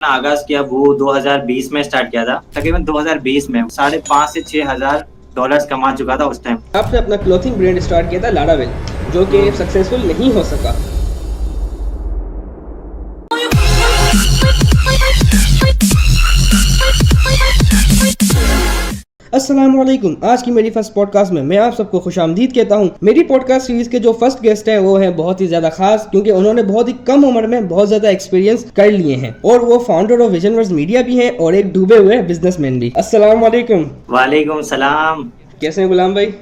आगाज किया वो 2020 में स्टार्ट किया था। तकरीबन 2020 में 5,500 से 6,000 डॉलर्स कमा चुका था उस टाइम। आपने अपना क्लोथिंग ब्रांड स्टार्ट किया था लारावेल, जो कि सक्सेसफुल नहीं हो सका। अस्सलामुअलैकुम। आज की मेरी फर्स्ट पॉडकास्ट में मैं आप सबको खुशामदीद कहता हूँ। मेरी पॉडकास्ट सीरीज के जो फर्स्ट गेस्ट हैं वो हैं बहुत ही ज्यादा खास, क्योंकि उन्होंने बहुत ही कम उम्र में बहुत ज्यादा एक्सपीरियंस कर लिए हैं और वो फाउंडर ऑफ विजनवर्स मीडिया भी हैं और एक डूबे हुए बिजनेसमैन भी। अस्सलामुअलैकुम। वालेकुम सलाम। कैसे हैं गुलाम भाई?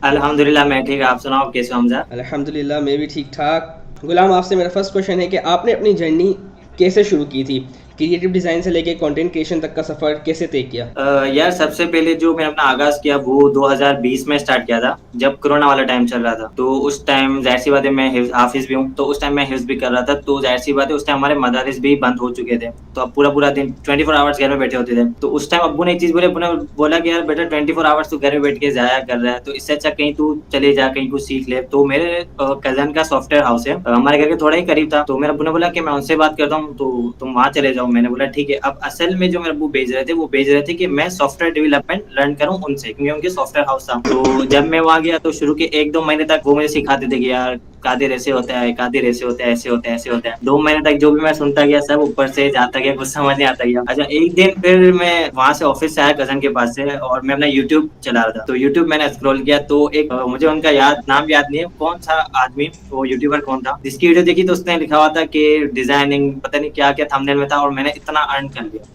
अल्हम्दुलिल्लाह मैं ठीक। आप सुनाओ कैसे हो हमजा? अल्हम्दुलिल्लाह मैं भी ठीक ठाक। गुलाम, आपसे मेरा फर्स्ट क्वेश्चन है कि आपने अपनी जर्नी कैसे शुरू की थी? क्रिएटिव डिजाइन से लेके कंटेंट क्रिएशन तक का सफर कैसे तय किया? यार सबसे पहले जो मैंने अपना आगाज किया वो 2020 में स्टार्ट किया था, जब कोरोना वाला टाइम चल रहा था। तो उस टाइम जाहिर सी बात है मैं हाफिज भी हूँ, तो उस टाइम मैं हिफ्ज भी कर रहा था। तो जाहिर सी बात है उस टाइम हमारे मदारिस भी बंद हो चुके थे, तो अब पूरा पूरा दिन 24 आवर्स घर में बैठे होते थे। तो उस टाइम अब्बू ने एक चीज बोले, अब्बू ने बोला कि यार बेटा 24 आवर्स तू घर में बैठ के जाया कर रहा है, तो इससे अच्छा कहीं तू चले जा, कहीं कुछ सीख ले। तो मेरे कजन का सॉफ्टवेयर हाउस है हमारे घर के थोड़ा ही करीब था, तो मेरे अब्बू ने बोला कि मैं उनसे बात करता हूँ, तो तुम वहाँ चले जाओ। मैंने बोला ठीक है। अब असल में जो मेरे अब्बू भेज रहे थे वो भेज रहे थे कि मैं सॉफ्टवेयर डेवलपमेंट लर्न करूँ उनसे, क्योंकि उनके सॉफ्टवेयर हाउस था। तो जब मैं वहाँ गया तो शुरू के 1-2 महीने तक वो मुझे सिखाते थे कि यार कादिर ऐसे होता है, कादिर ऐसे होता है, ऐसे होता है, ऐसे होता है। 2 महीने तक जो भी मैं सुनता गया सब ऊपर से जाता गया, कुछ समझ नहीं आता गया। अच्छा, एक दिन फिर मैं वहां से ऑफिस से आया कजन के पास से, और मैं अपना यूट्यूब चला रहा था। तो यूट्यूब मैंने स्क्रॉल किया तो एक मुझे उनका नाम याद नहीं है कौन सा आदमी, वो यूट्यूबर कौन था, जिसकी वीडियो देखी तो उसने लिखा हुआ था कि डिजाइनिंग पता नहीं क्या क्या थंबनेल में था, और मैंने इतना अर्न कर लिया।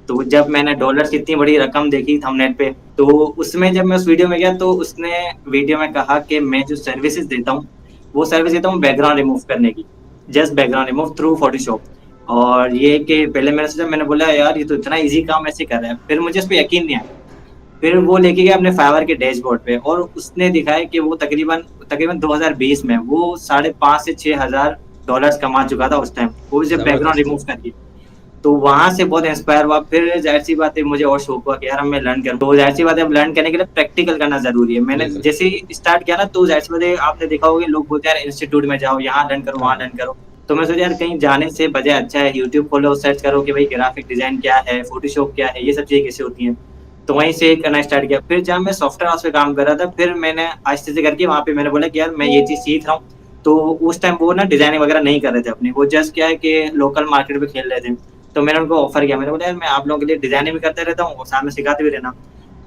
तो जब मैंने डॉलर्स की इतनी बड़ी रकम देखी थंबनेल पे, तो उसमें जब मैं उस वीडियो में गया तो उसने वीडियो में कहा कि मैं जो सर्विसेज देता हूँ वो सर्विस देता हूँ बैकग्राउंड रिमूव करने की, just background remove through Photoshop. और ये कि पहले मैंने सोचा, मैंने बोला यार ये तो इतना इजी काम ऐसे कर रहा है, फिर मुझे उस पर यकीन नहीं आया। फिर वो लेके गया अपने फाइवर के डैशबोर्ड पे, और उसने दिखाया कि वो तकरीबन तकरीबन 2020 में वो 5,500 से 6,000 डॉलर्स कमा चुका था उस टाइम, वो जब बैकग्राउंड जबरदस्त। रिमूव करके। तो वहां से बहुत इंस्पायर हुआ। फिर जाहिर सी बात है मुझे और शौक हुआ कि यार मैं लर्न करूँ। तो जाहिर सी बात है अब लर्न करने के लिए प्रैक्टिकल करना जरूरी है। मैंने बिल्कुल। जैसे ही स्टार्ट किया ना, तो जाहिर सी बात है आपने देखा होगा लोग बोलते हैं यार इंस्टीट्यूट में जाओ, यहाँ लर्न करो, वहाँ हाँ। लर्न करो। तो मैं सोचा यार कहीं जाने से बजाय अच्छा है यूट्यूब खोलो, सर्च करो कि भाई ग्राफिक डिजाइन क्या है, फोटोशॉप क्या है, ये सब चीजें कैसे होती हैं। तो वहीं से करना स्टार्ट किया। फिर जब मैं सॉफ्टवेयर हाउस पे काम कर रहा था, फिर मैंने आहिस्ते से करके वहाँ पे मैंने बोला कि यार मैं ये चीज सीख रहा हूँ। तो उस टाइम वो ना डिजाइनिंग वगैरह नहीं कर रहे थे अपनी, वो जस्ट क्या है कि लोकल मार्केट पे खेल रहे थे। तो मैंने उनको ऑफर किया, मैंने बोला यार मैं आप लोगों के लिए डिजाइनिंग भी करते रहता हूँ और साथ में सिखाते भी रहना।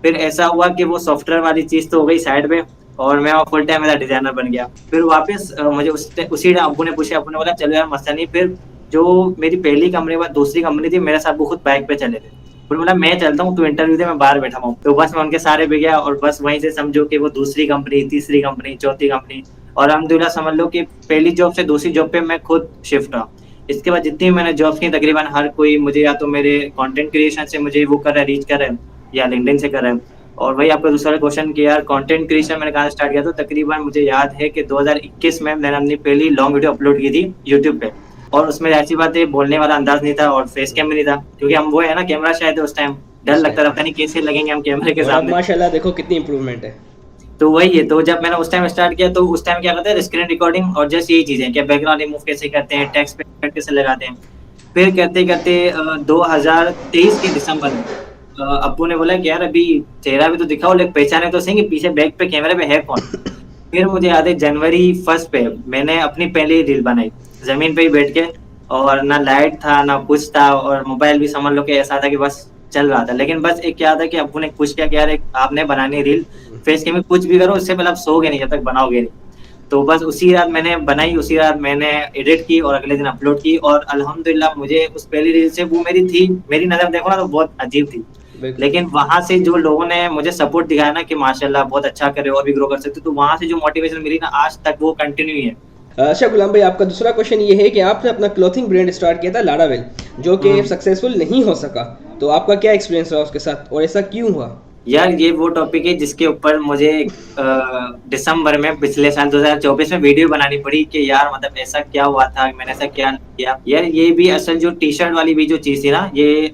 फिर ऐसा हुआ कि वो सॉफ्टवेयर वाली चीज तो हो गई साइड पे, और मैं फुल टाइम मेरा डिजाइनर बन गया। फिर वापस मुझे उसी टाइम अब्बू ने पूछा, अब्बू ने बोला चलो यार मसला नहीं। फिर जो मेरी पहली कंपनी के बाद दूसरी कंपनी थी, मेरे साथ वो खुद बाइक पे चले थे। फिर बोला मैं चलता हूँ, तू इंटरव्यू दे, मैं बाहर बैठा हूँ। तो बस मैं उनके सारे पे गया, और बस वहीं से समझो कि वो दूसरी कंपनी, तीसरी कंपनी, चौथी कंपनी, और अल्हम्दुलिल्लाह समझ लो कि पहली जॉब से दूसरी जॉब पे मैं खुद शिफ्ट हुआ। इसके बाद जितनी मैंने जॉब्स की तकरीबन हर कोई मुझे या तो मेरे कंटेंट क्रिएशन से मुझे वो कर रहा है, रीच कर रहा है, या लिंक्डइन से कर रहा है। और वही आपका दूसरा क्वेश्चन कि यार कंटेंट क्रिएशन मैंने कहाँ स्टार्ट किया, तो तकरीबन मुझे याद है कि 2021 में मैंने अपनी पहली लॉन्ग वीडियो अपलोड की थी यूट्यूब पे। और उसमें ऐसी बात है बोलने वाला अंदाज नहीं था और फेस कैम भी नहीं था, क्योंकि हम वो है ना कैमरा शायद उस टाइम डर लगता था, पता नहीं कैसे लगेंगे हम कैमरे के और अब सामने। माशाल्लाह देखो कितनी इंप्रूवमेंट है। तो वही है। तो जब मैंने उस टाइम स्टार्ट किया तो उस टाइम क्या करते हैं, स्क्रीन रिकॉर्डिंग और जस्ट यही चीजें, क्या बैकग्राउंड रिमूव कैसे करते हैं, टेक्स्ट पे कैसे लगाते हैं। फिर करते करते 2023 के दिसंबर में अब्बू ने बोला कि यार अभी चेहरा भी तो दिखाओ, लेकिन पहचाने तो सही कि पीछे बैक पे कैमरे पे है कौन। फिर मुझे याद है जनवरी 1 पे मैंने अपनी पहली रील बनाई, जमीन पे ही बैठ के, और ना लाइट था ना कुछ था, और मोबाइल भी समझ लो कि ऐसा था कि बस चल रहा था। लेकिन बस एक क्या था कि अब्बू ने कुछ किया कि यार एक आपने बनानी रील, फेस कैम में कुछ भी करो, उससे पहले आप सोओगे नहीं जब तक बनाओगे नहीं। तो बस उसी रात मैंने बनाई, उसी रात मैंने एडिट की और अगले दिन अपलोड की, और अल्हम्दुलिल्लाह मुझे उस पहली रील से वो मेरी थी, मेरी नजर देखो ना तो बहुत अजीब थी। बिल्कुल। लेकिन वहां से जो लोगों ने मुझे सपोर्ट दिखाया ना कि माशाल्लाह बहुत अच्छा करे और भी ग्रो कर सकते हो, तो वहां से जो मोटिवेशन मिली ना आज तक वो कंटिन्यू है। अच्छा गुलाम भाई, आपका दूसरा क्वेश्चन ये है कि आपने अपना क्लोथिंग ब्रांड स्टार्ट किया था लारावेल, जो कि सक्सेसफुल नहीं हो सका। तो आपका क्या एक्सपीरियंस रहा उसके साथ और ऐसा क्यों हुआ? यार ये वो टॉपिक है जिसके ऊपर मुझे दिसंबर में पिछले साल 2024 में वीडियो बनानी पड़ी कि यार मतलब ऐसा क्या हुआ था, मैंने ऐसा क्या किया। यार ये भी असल जो टी शर्ट वाली भी जो चीज थी ना, ये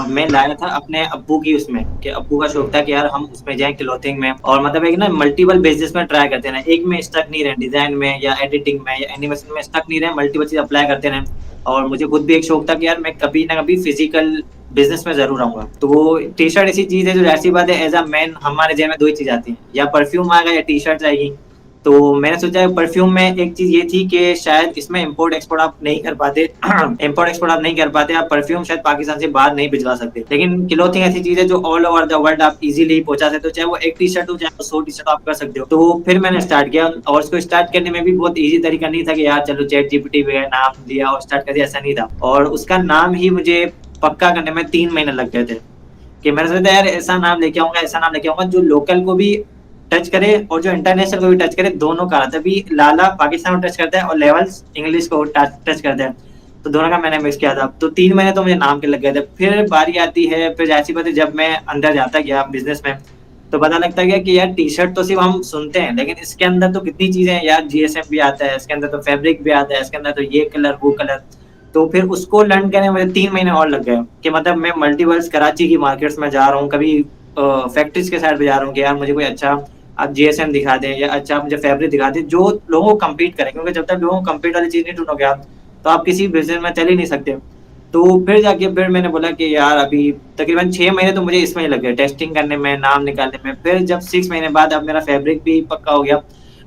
मैं लाया था अपने अब्बू की उसमें, कि अब्बू का शौक था कि यार हम उसमें जाएं क्लोथिंग में, और मतलब एक ना मल्टीपल बिजनेस में ट्राई करते रहे, एक में स्टक नहीं रहे, डिजाइन में या एडिटिंग में या एनिमेशन में स्टक नहीं रहे, मल्टीपल चीज अप्लाई करते रहे। और मुझे खुद भी एक शौक था कि यार मैं कभी ना कभी फिजिकल बिजनेस में जरूर आऊंगा। तो वो टी शर्ट ऐसी चीज है जो ऐसी बात है, एज अ मैन हमारे जेब में दो ही चीज आती है, या परफ्यूम आएगा या टी शर्ट आएगी। तो मैंने सोचा परफ्यूम में एक चीज ये थी कि शायद इसमें इम्पोर्ट एक्सपोर्ट आप नहीं कर पाते इम्पोर्ट एक्सपोर्ट आप नहीं कर पाते, आप परफ्यूम शायद पाकिस्तान से बाहर नहीं भिजवा सकते, लेकिन क्लोथिंग ऐसी चीज है जो ऑल ओवर द वर्ल्ड आप इजीली पहुंचा सकते हो, चाहे वो एक टी शर्ट हो चाहे वो 100 टी शर्ट आप कर सकते हो। तो फिर मैंने स्टार्ट किया, और उसको स्टार्ट करने में भी बहुत ईजी तरीका नहीं था कि यार चलो चैट जीपीटी पे नाम दिया और स्टार्ट कर दिया, ऐसा नहीं था। और उसका नाम ही मुझे पक्का करने में 3 महीने लग गए थे, कि मैंने सोचा यार ऐसा नाम लेके आऊंगा, ऐसा नाम लेके आऊंगा जो लोकल को भी टच करे और जो इंटरनेशनल को भी टच करे, दोनों का। तभी लाला पाकिस्तान को टच करता है और लेवल्स इंग्लिश को टच करते हैं, तो दोनों का मैंने मिक्स किया था। तो 3 महीने तो मुझे नाम के लग गए थे। फिर बारी आती है, फिर ऐसी बात है, जब मैं अंदर जाता गया बिजनेस में तो पता लगता गया कि यार टी शर्ट तो सिर्फ हम सुनते हैं, लेकिन इसके अंदर तो कितनी चीजें हैं यार, जीएसएम भी आता है इसके अंदर, तो फैब्रिक भी आता है इसके अंदर, तो ये कलर वो कलर। तो फिर उसको लर्न करने में मुझे 3 महीने और लग गए, कि मतलब मैं मल्टीवर्स कराची की मार्केट्स में जा रहा हूँ, कभी फैक्ट्रीज के साइड पे जा रहा हूँ कि यार मुझे कोई अच्छा आप जीएसएम दिखा दें या अच्छा आप मुझे फैब्रिक दिखा दें जो लोगों को कम्पीट करें, क्योंकि जब तक लोगों को कम्पीट वाली चीज नहीं ढूंढोगे आप, तो आप किसी बिजनेस में चल ही नहीं सकते। तो फिर जाके फिर मैंने बोला कि यार अभी तकरीबन 6 महीने तो मुझे इसमें ही लग गए, टेस्टिंग करने में, नाम निकालने में। फिर जब 6 महीने बाद अब मेरा फैब्रिक भी पक्का हो गया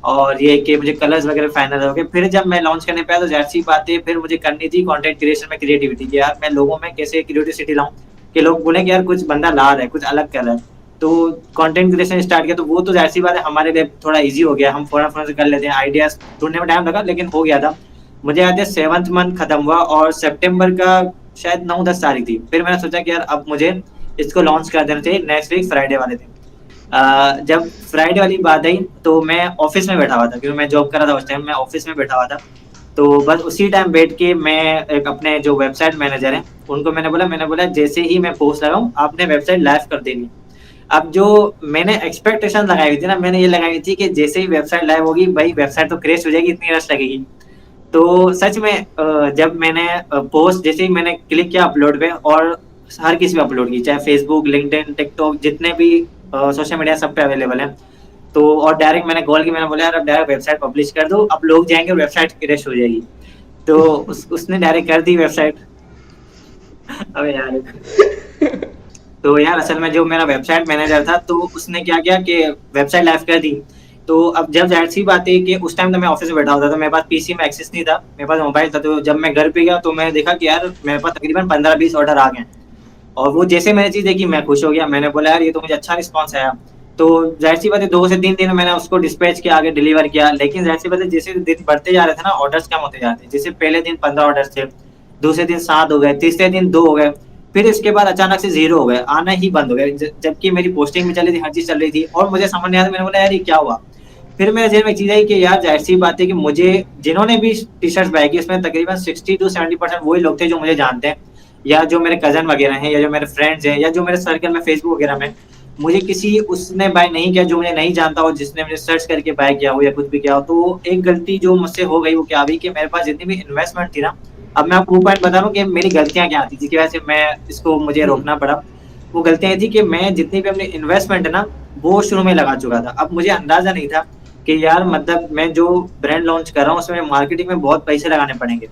और ये कि मुझे कलर्स वगैरह फाइनल हो गए, फिर जब मैं लॉन्च करने पे आया तो जाहिर सी बात है फिर मुझे करनी थी कंटेंट क्रिएशन में क्रिएटिविटी, कि यार मैं लोगों में कैसे क्रिएटिविटी लाऊं कि लोग बोले कि यार कुछ बंदा ला रहा है, कुछ अलग कर रहा है। तो कंटेंट क्रिएशन स्टार्ट किया, तो वो तो जाहिर सी बात है हमारे लिए थोड़ा इजी हो गया, हम फौरन फौरन से कर लेते हैं, आइडियाज ढूंढने में टाइम लगा लेकिन हो गया था। मुझे याद है 7th मंथ खत्म हुआ और सितंबर का शायद 9-10 तारीख थी। फिर मैंने सोचा कि यार अब मुझे इसको लॉन्च कर देना चाहिए नेक्स्ट वीक फ्राइडे वाले दिन। जब फ्राइडे वाली बात आई तो मैं ऑफिस में बैठा हुआ था, क्योंकि मैं जॉब कर रहा था उस टाइम, मैं ऑफिस में बैठा हुआ था। तो बस उसी टाइम बैठ के मैं एक अपने जो वेबसाइट मैनेजर हैं उनको मैंने बोला जैसे ही मैं पोस्ट लगाऊं आपने वेबसाइट लाइव कर देनी। अब जो मैंने एक्सपेक्टेशन लगाई हुई थी ना, मैंने ये लगाई हुई थी कि जैसे ही वेबसाइट लाइव होगी भाई वेबसाइट तो क्रैश हो जाएगी, इतनी रश लगेगी। तो सच में जब मैंने पोस्ट जैसे ही मैंने क्लिक किया अपलोड पे, और हर किसी पे अपलोड की, चाहे फेसबुक, लिंक्डइन, टिकटॉक, जितने भी सोशल मीडिया सब पे अवेलेबल है। तो और डायरेक्ट मैंने कॉल की, मैंने बोला यार अब डायरेक्ट वेबसाइट पब्लिश कर दो, अब लोग जाएंगे और वेबसाइट क्रैश हो जाएगी। तो उसने डायरेक्ट कर दी वेबसाइट। अबे यार तो यार असल में जो मेरा वेबसाइट मैनेजर था तो उसने क्या किया कि वेबसाइट लाइव कर दी। तो अब जब जाहिर सी बात है कि उस टाइम तो मैं ऑफिस में बैठा होता था, मेरे पास पीसी में एक्सेस नहीं था, मेरे पास मोबाइल था। तो जब मैं घर पे गया तो मैंने देखा कि यार मेरे पास तकरीबन 15-20 ऑर्डर आ गए, और वो जैसे मैंने चीज देखी मैं खुश हो गया। मैंने बोला यार ये तो मुझे अच्छा रिस्पॉन्स आया। तो जाहिर सी बात है 2 से 3 दिन में मैंने उसको डिस्पैच किया, आगे डिलीवर किया। लेकिन जाहिर सी बात है जैसे दिन बढ़ते जा रहे थे ना, ऑर्डर्स कम होते जाते, जैसे पहले दिन 15 ऑर्डर्स थे, दूसरे दिन 7 हो गए, तीसरे दिन 2 हो गए, फिर इसके बाद अचानक से 0 हो गए, आना ही बंद हो गए, जबकि मेरी पोस्टिंग भी चल रही थी, हर चीज चल रही थी, और मुझे समझ नहीं आया। मैंने बोला यार ये क्या हुआ। फिर मेरे जेब में एक चीज आई कि यार जाहिर सी बात है कि मुझे जिन्होंने भी टी शर्ट बाय की उसमें तकरीबन 60-70% वही लोग थे जो मुझे जानते हैं, या जो मेरे कजन वगैरह हैं, या जो मेरे फ्रेंड्स हैं, या जो मेरे सर्कल में फेसबुक वगैरह में। मुझे किसी उसने बाय नहीं किया जो मुझे नहीं जानता हो, जिसने मुझे सर्च करके बाय किया हो या कुछ भी किया हो। तो एक गलती जो मुझसे हो गई वो क्या हुई कि मेरे पास जितनी भी इन्वेस्टमेंट थी ना, अब मैं आपको वो पॉइंट बता रहा हूँ कि मेरी गलतियां क्या थी जिसकी वजह से मैं इसको मुझे रोकना पड़ा। वो गलतियां थी कि मैं जितनी भी अपनी इन्वेस्टमेंट है ना वो शुरू में लगा चुका था। अब मुझे अंदाजा नहीं था कि यार मतलब मैं जो ब्रांड लॉन्च कर रहा हूँ उसमें मार्केटिंग में बहुत पैसे लगाने पड़ेंगे।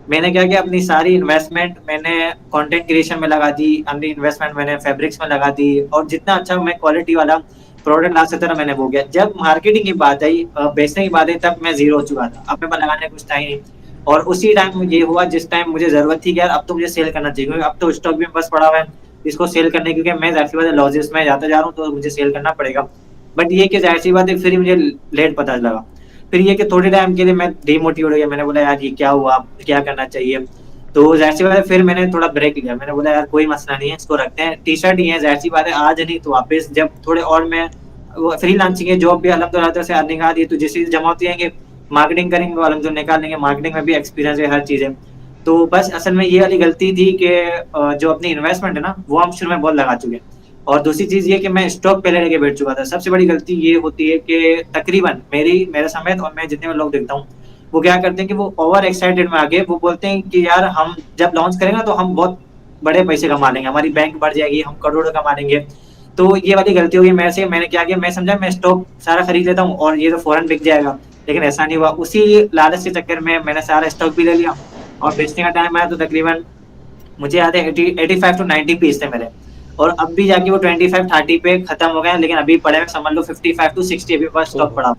मैंने क्या किया, अपनी सारी इन्वेस्टमेंट मैंने कंटेंट क्रिएशन में लगा दी, अपनी इन्वेस्टमेंट मैंने फैब्रिक्स में लगा दी, और जितना अच्छा मैं क्वालिटी वाला प्रोडक्ट ला सकता था मैंने वो किया। जब मार्केटिंग की बात आई, बेचने की बात आई, तब मैं जीरो हो चुका था, अब मेरे पास लगाने कुछ था ही नहीं। और उसी टाइम ये हुआ जिस टाइम मुझे जरूरत थी कि यार अब तो मुझे सेल करना चाहिए, क्योंकि अब तो स्टॉक भी बस पड़ा हुआ है इसको सेल करने, क्योंकि मैं जाहिर सी बात है लॉजिस में जाता जा रहा हूँ तो मुझे सेल करना पड़ेगा। बट ये कि जाहिर सी बात है फिर मुझे लेट पता लगा। फिर ये कि थोड़े टाइम के लिए मैं डिमोटिवेट हो गया, मैंने बोला यार ये क्या हुआ, क्या करना चाहिए। तो जाहिर सी बात है फिर मैंने थोड़ा ब्रेक लिया, मैंने बोला यार कोई मसला नहीं है, इसको रखते हैं, टी शर्ट ही है, जाहिर सी बात है आज नहीं तो वापस जब थोड़े और मैं फ्री लांसिंग है, जॉब भी अल्हम्दुलिल्लाह से अर्निंग आ रही है, तो जैसे जमा होती है मार्केटिंग करेंगे वो अलग निकाल लेंगे, मार्केटिंग में भी एक्सपीरियंस है, हर चीज है। तो बस असल में ये वाली गलती थी कि जो अपनी इन्वेस्टमेंट है ना वो हम शुरू में बहुत लगा चुके हैं, और दूसरी चीज ये कि मैं स्टॉक पहले लेके बैठ चुका था। सबसे बड़ी गलती ये होती है कि तकरीबन मेरे समेत और मैं जितने भी लोग देखता हूँ, वो क्या करते हैं कि वो ओवर एक्साइटेड में आगे वो बोलते हैं कि यार हम जब लॉन्च करेंगे ना तो हम बहुत बड़े पैसे कमा लेंगे, हमारी बैंक बढ़ जाएगी, हम करोड़ों कमा लेंगे। तो ये वाली गलती होगी मेरे से। मैंने क्या किया, मैं समझा मैं स्टॉक सारा खरीद लेता हूँ और ये तो फौरन बिक जाएगा, लेकिन ऐसा नहीं हुआ। उसी लालच के चक्कर में मैंने सारा स्टॉक भी ले लिया और बेचने का टाइम आया तो तकरीबन मुझे याद है 85 टू 90 पीस थे मेरे, और अब भी जाके वो 25-30 पे खत्म हो गए, लेकिन अभी पड़े हैं समझ लो 55 टू 60 अभी पास स्टॉक पड़ा,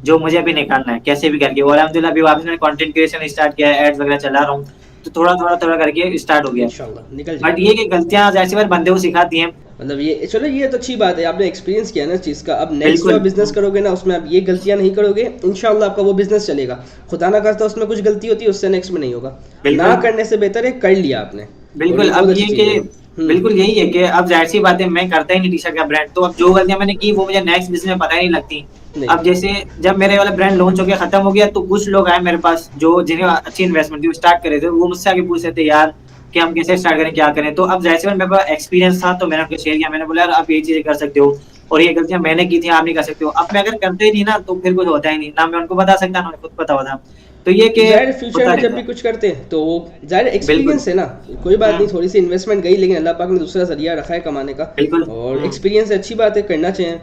जो मुझे अभी निकालना है कैसे भी करके। और अल्हम्दुलिल्लाह अभी वापस मैंने कंटेंट क्रिएशन स्टार्ट किया है, एड्स वगैरह चला रहा हूँ, तो थोड़ा करके स्टार्ट हो गया। इंशाल्लाह निकल बट जाएगा। ये कि गलतियां ऐसी बार बंदे को सिखाती हैं। मतलब ये चलो, ये तो अच्छी बात है, आपने एक्सपीरियंस किया ना इस चीज़ का। अब नेक्स्ट जो बिल्कुल। आप बिजनेस करोगे ना उसमें आप ये गलतियां नहीं करोगे, इंशाल्लाह आपका वो बिजनेस चलेगा। खुदा ना खास्ता उसमें कुछ गलती होती है, उससे नेक्स्ट में नहीं होगा। बिल्कुल। ना करने से बेहतर है कर लिया आपने, और बिल्कुल। ये बहुत अब अच्छी ये चीज़ कि है। बिल्कुल यही है कि अब जाहिर सी बात है मैं करता ही नहीं टी शर्ट का ब्रांड, तो अब जो गलतियां मैंने की वो मुझे नेक्स्ट बिजनेस में पता ही नहीं लगती। नहीं। अब जैसे जब मेरे वाला ब्रांड लॉन्च हो गया, खत्म हो गया, तो कुछ लोग आए मेरे पास जो जिन्हें अच्छी इन्वेस्टमेंट थी, स्टार्ट करे थे, वो मुझसे आगे पूछ रहे थे यार कि हम कैसे स्टार्ट करें, क्या करें। तो अब जैसे मेरे पास एक्सपीरियंस था तो मैंने उनको शेयर किया, मैंने बोला यार आप ये चीजें कर सकते हो और ये गलतियां मैंने की थी, आप नहीं कर सकते हो। अब मैं अगर करते ही नहीं ना तो फिर कुछ होता ही नहीं, ना मैं उनको बता सकता ना उन्हें खुद पता होता। तो ये कि जाहिर फ्यूचर होता में जब रहता भी है। कुछ करते हैं तो वो जाहिर बिल्कुल। एक्सपीरियंस है ना, कोई बात नहीं, हम्म। थोड़ी सी इन्वेस्टमेंट गई लेकिन अल्लाह पाक ने दूसरा जरिया रखा है कमाने का। बिल्कुल। और एक्सपीरियंस अच्छी बात है, करना चाहिए।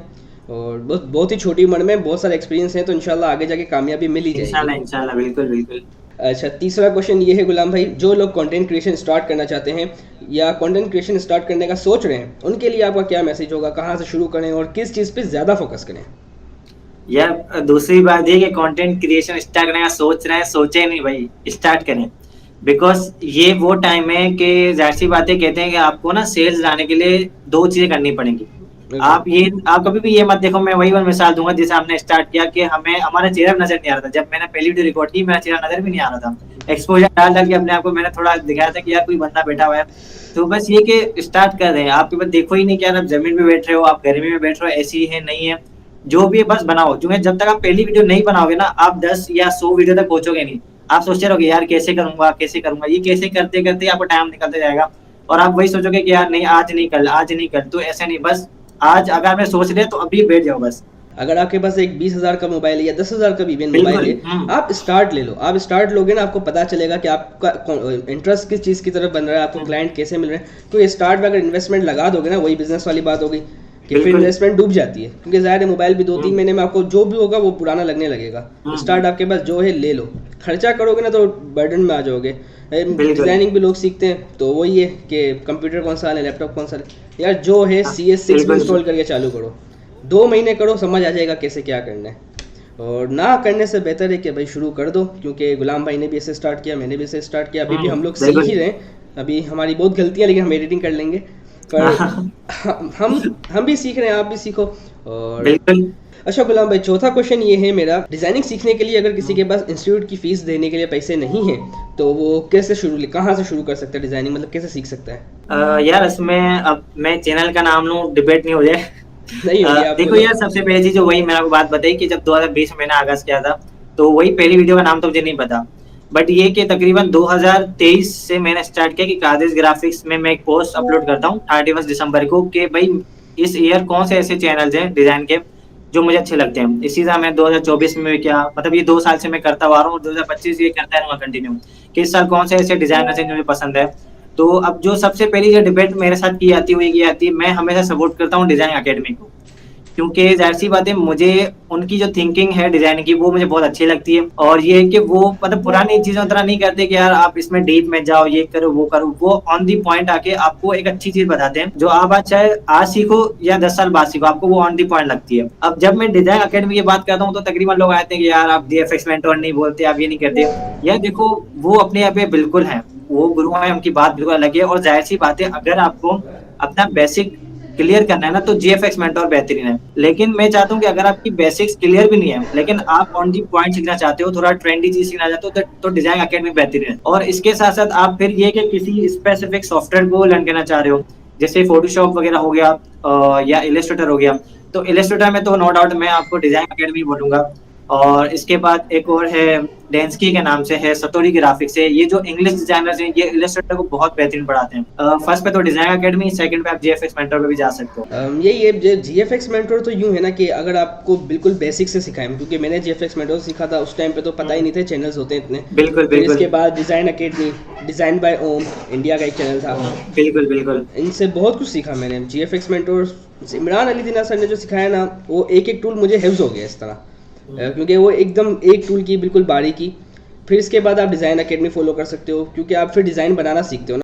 और बहुत बहुत ही छोटी उम्र में बहुत सारा एक्सपीरियंस है, तो इंशाल्लाह आगे जाके कामयाबी मिल ही जाएगी। इंशाल्लाह बिल्कुल बिल्कुल। अच्छा, तीसरा क्वेश्चन ये है गुलाम भाई, जो लोग कंटेंट क्रिएशन स्टार्ट करना चाहते हैं या कंटेंट क्रिएशन स्टार्ट करने का सोच रहे हैं, उनके लिए आपका क्या मैसेज होगा? कहाँ से शुरू करें और किस चीज़ पे ज़्यादा फोकस करें? यार दूसरी बात ये कि कंटेंट क्रिएशन स्टार्ट करने का सोच रहे हैं, सोचे नहीं भाई, स्टार्ट करें। बिकॉज ये वो टाइम है कि जाहिर सी बातें कहते हैं कि आपको ना सेल्स लाने के लिए दो चीजें करनी पड़ेंगी। आप कभी भी ये मत देखो, मैं वही मिसाल दूंगा जैसे हमने स्टार्ट किया कि हमें हमारा चेहरा नजर नहीं आ रहा था। जब मैंने पहली वीडियो रिकॉर्ड की मेरा चेहरा नजर भी नहीं आ रहा था, एक्सपोजर डाल डाल के अपने आप को मैंने थोड़ा दिखाया था कि यार कोई बंदा बैठा हुआ है। तो बस ये कि स्टार्ट कर रहे हैं, आपके पास देखो ही नहीं कि यार आप जमीन पे बैठ रहे हो, आप गर्मी में बैठ रहे हो, ऐसी है नहीं है, जो भी है बस बनाओ। क्योंकि जब तक आप पहली वीडियो नहीं बनाओगे ना, आप 10 या 100 वीडियो तक पहुंचोगे नहीं। आप सोचते रहोगे यार कैसे करूंगा कैसे करूंगा, ये कैसे करते करते आपको टाइम निकलते जाएगा और आप वही सोचोगे कि यार नहीं आज नहीं कल, आज नहीं कल। तो ऐसा नहीं, बस आज अगर मैं सोच रहे तो अभी बैठ जाओ बस। अगर आपके पास एक 20,000 का मोबाइल है या 10,000 का भी इवन मोबाइल बिल्कुल। है, आप स्टार्ट ले लो। आप स्टार्ट लोगे ना, आपको पता चलेगा कि आपका इंटरेस्ट किस चीज़ की तरफ बन रहा है, आपको क्लाइंट कैसे मिल रहे हैं। तो ये स्टार्ट में अगर इन्वेस्टमेंट लगा दोगे ना, वही बिजनेस वाली बात होगी कि फिर बिल्कुल। इन्वेस्टमेंट डूब जाती है, क्योंकि ज़ाहिर है मोबाइल भी 2-3 महीने में आपको जो भी होगा वो पुराना लगने लगेगा। स्टार्ट आपके पास जो है ले लो, खर्चा करोगे ना तो बर्डन में आ जाओगे। डिजाइनिंग भी लोग सीखते हैं तो वही है कि कंप्यूटर कौन सा है, लैपटॉप कौन सा है, यार जो है CS6 बिल्कुल। इंस्टॉल करके चालू करो, 2 महीने करो, समझ आ जाएगा कैसे क्या करना है। और ना करने से बेहतर है कि भाई शुरू कर दो, क्योंकि गुलाम भाई ने भी ऐसे स्टार्ट किया, मैंने भी ऐसे स्टार्ट किया, अभी भी हम लोग सीख बिल्कुल। ही रहे हैं। अभी हमारी बहुत गलतियां, लेकिन हम एडिटिंग कर लेंगे। पर हम भी सीख रहे हैं, आप भी सीखो। और बिल्कुल। अच्छा गुलाम भाई, चौथा क्वेश्चन ये है मेरा, डिजाइनिंग सीखने के लिए अगर किसी के पास इंस्टीट्यूट की फीस देने के लिए पैसे नहीं है तो वो कैसे कहाँ से शुरू कर सकता है डिजाइनिंग, मतलब कैसे सीख सकता है? यार इसमें अब मैं चैनल का नाम लूं, डिबेट नहीं हो जाए। नहीं हो गया देखो यार, सबसे पहली चीज जो वही मैंने आपको बात बताई कि जब 2020 में मैंने आगाज किया था, तो वही पहली वीडियो का नाम तो मुझे नहीं पता। बट ये कि तकरीबन 2023 से मैंने स्टार्ट किया कि कादिस ग्राफिक्स में मैं एक पोस्ट अपलोड करता हूँ 31 दिसंबर को, कि भाई इस ईयर कौन से ऐसे चैनल्स हैं डिजाइन के जो मुझे अच्छे लगते हैं। इसी तरह मैं 2024 में भी किया, मतलब ये 2 साल से मैं करता आ रहा हूँ, 2025 ये करता रहूंगा कंटिन्यू कि इस साल कौन से ऐसे डिजाइनर्स हैं जो मुझे पसंद है। तो अब जो सबसे पहली जो डिबेट मेरे साथ की जाती है, मैं हमेशा सपोर्ट करता हूँ डिजाइन अकेडमी को, क्योंकि जाहिर सी बात है मुझे उनकी जो थिंकिंग है डिजाइन की वो मुझे बहुत अच्छी लगती है। और ये है कि वो मतलब पुरानी चीजों तरह नहीं करते कि यार आप इसमें डीप में जाओ, ये करो वो करो, वो ऑन दी पॉइंट आके आपको एक अच्छी चीज बताते हैं जो आप आज चाहे आज सीखो या 10 साल बाद सीखो, आपको वो ऑन दी पॉइंट लगती है। अब जब मैं डिजाइन अकेडमी की बात करता हूँ तो तकरीबन लोग आते हैं कि यार आप DFX मेंटोर नहीं बोलते, आप ये नहीं करते। यार देखो वो अपने आप में बिल्कुल है, वो गुरु है, उनकी बात बिल्कुल अलग है। और जाहिर सी बात है अगर आपको अपना बेसिक क्लियर करना है ना तो GFX मेंटोर बेहतरीन है। लेकिन मैं चाहता हूँ कि अगर आपकी बेसिक्स क्लियर भी नहीं है लेकिन आप ऑन दी पॉइंट सीखना चाहते हो, थोड़ा ट्रेंडी चीज सीखना चाहते हो, तो डिजाइन अकेडमी बेहतरीन है। और इसके साथ साथ आप फिर ये कि किसी स्पेसिफिक सॉफ्टवेयर को लर्न करना चाह रहे हो, जैसे फोटोशॉप वगैरह हो गया या इलस्ट्रेटर हो गया, तो इलस्ट्रेटर में तो नो डाउट मैं आपको डिजाइन अकेडमी बोलूंगा। और इसके बाद एक और है डेंस्की के नाम से है, सतोरी ग्राफिक्स है। ये जो इंग्लिश डिजाइनर्स हैं, ये इलस्ट्रेटर को बहुत बेहतरीन पढ़ाते हैं। फर्स्ट पे तो डिजाइन अकेडमी, सेकंड पे आप जीएफएक्स मेंटर पे भी जा सकते हो। यही है जीएफएक्स मेंटर। तो यूं है ना कि अगर आपको बिल्कुल बेसिक से सिखाएं, क्योंकि मैंने जीएफएक्स मेंटर सीखा था उस टाइम पे तो पता ही नहीं थे चैनल्स होते हैं इतने। बिल्कुल फिर इसके बिल्कुल बाद design academy, design by Om, India का एक चैनल था। बिल्कुल बिल्कुल इनसे बहुत कुछ सीखा मैंने। जीएफएक्स मेंटोर इमरान अली दिना सर ने जो सिखाया ना, वो एक एक टूल मुझे हिफ्ज हो गया इस तरह, क्योंकि वो एकदम एक टूल की बिल्कुल बारीकी। फिर इसके बाद आप डिज़ाइन अकेडमी फॉलो कर सकते हो, क्योंकि आप फिर डिज़ाइन बनाना सीखते हो ना।